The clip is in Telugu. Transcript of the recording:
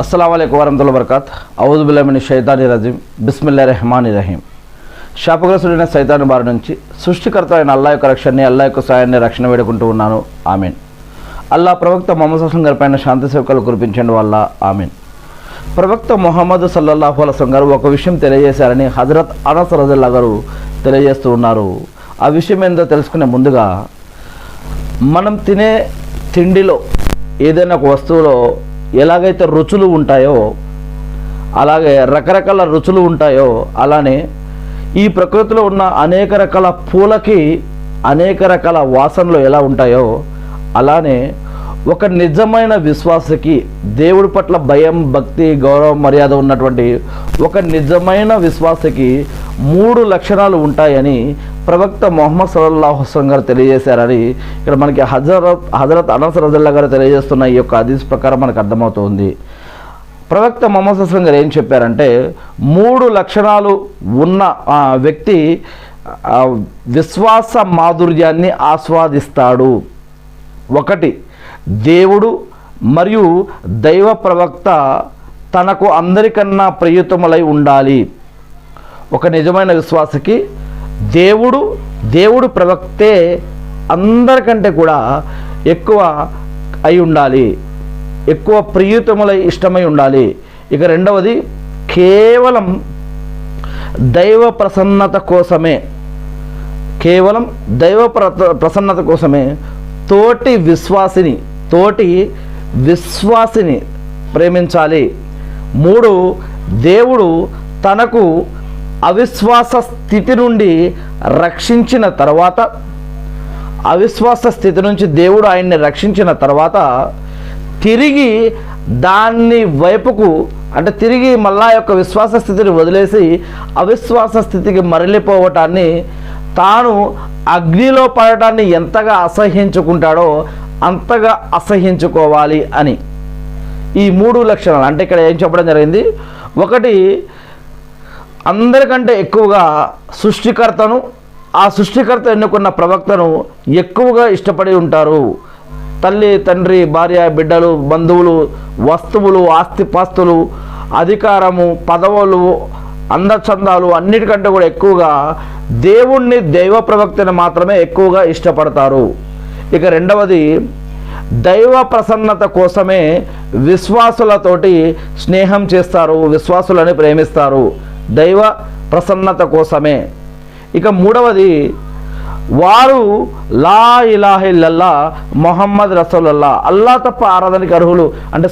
अस्सलाम वालेकुम वरहमतुल्लाहि वबरकातुहू औज़ु बिल्लाहि मिनश शैतानिर रजीम बिस्मिल्लाहिर रहमानिर रहीम శాపగ్రస్తుడైన సైతాను బారి నుంచి సృష్టికర్త అయిన అల్లాహ్ యొక్క రక్షణని అల్లాహ్ యొక్క సాయాన్ని రక్షణ వేడుకుంటూ ఉన్నాను ఆమీన్. అల్లాహ్ ప్రవక్త ముహమ్మద్ సల్లల్లాహు అలైహి వసల్లం గారిపైన శాంతి సేవకులు కురిపించండి వల్ల ఆమీన్. ప్రవక్త ముహమ్మద్ సల్లల్లాహు అలైహి వసల్లం గారు ఒక విషయం తెలియజేశారని హజరత్ అనస్ రజల్లాహు గారు తెలియజేస్తూ ఉన్నారు. ఆ విషయం ఏందో తెలుసుకునే ముందుగా మనం తినే తిండిలో ఏదైనా ఒక వస్తువులో ఎలాగైతే రుచులు ఉంటాయో అలాగే రకరకాల రుచులు ఉంటాయో అలానే ఈ ప్రకృతిలో ఉన్న అనేక రకాల పూలకి అనేక రకాల వాసనలు ఎలా ఉంటాయో అలానే ఒక నిజమైన విశ్వాసకి దేవుడి పట్ల భయం భక్తి గౌరవం మర్యాద ఉన్నటువంటి ఒక నిజమైన విశ్వాసకి 3 లక్షణాలు ఉంటాయని ప్రవక్త ముహమ్మద్ సల్లల్లాహు అలైహి వసల్లం గారు తెలియజేశారని ఇక్కడ మనకి హజరత్ అనస్ రజల్లాహు గారు తెలియజేస్తున్న ఈ యొక్క హదీస్ ప్రకారం మనకు అర్థమవుతుంది. ప్రవక్త ముహమ్మద్ సల్లల్లాహు అలైహి వసల్లం గారు ఏం చెప్పారంటే 3 లక్షణాలు ఉన్న వ్యక్తి విశ్వాస మాధుర్యాన్ని ఆస్వాదిస్తాడు. 1, దేవుడు మరియు దైవ ప్రవక్త తనకు అందరికన్నా ప్రియతములై ఉండాలి. ఒక నిజమైన విశ్వాసకి దేవుడు ప్రవక్తే అందరికంటే కూడా ఎక్కువ అయి ఉండాలి, ఎక్కువ ప్రియతములై ఇష్టమై ఉండాలి. ఇక 2వది కేవలం దైవ ప్రసన్నత కోసమే తోటి విశ్వాసిని ప్రేమించాలి. 3, దేవుడు తనకు అవిశ్వాస స్థితి నుండి రక్షించిన తర్వాత దేవుడు ఆయన్ని రక్షించిన తర్వాత తిరిగి దాన్ని వైపుకు అంటే తిరిగి మళ్ళా యొక్క విశ్వాస స్థితిని వదిలేసి అవిశ్వాస స్థితికి మరలిపోవటాన్ని తాను అగ్నిలో పడటాన్ని ఎంతగా అసహ్యించుకుంటాడో అంతగా అసహ్యించుకోవాలి అని. ఈ 3 లక్షణాలు అంటే ఇక్కడ ఏం చెప్పడం జరిగింది? 1, అందరికంటే ఎక్కువగా సృష్టికర్తను ఆ సృష్టికర్త ఎన్నుకున్న ప్రవక్తను ఎక్కువగా ఇష్టపడి ఉంటారు. తల్లి తండ్రి భార్య బిడ్డలు బంధువులు వస్తువులు ఆస్తిపాస్తులు అధికారము పదవులు అందచందాలు అన్నిటికంటే కూడా ఎక్కువగా దేవుణ్ణి దైవ ప్రవక్తని మాత్రమే ఎక్కువగా ఇష్టపడతారు. ఇక 2వది దైవ ప్రసన్నత కోసమే విశ్వాసులతోటి స్నేహం చేస్తారు, విశ్వాసులని ప్రేమిస్తారు దైవ ప్రసన్నత కోసమే. ఇక 3వది వారు లా ఇలాహ ఇల్లల్లాహ్ ముహమ్మద్ రసూలుల్లాహ్ అల్లాహ్ తప్ప ఆరాధనకి అర్హులు అంటే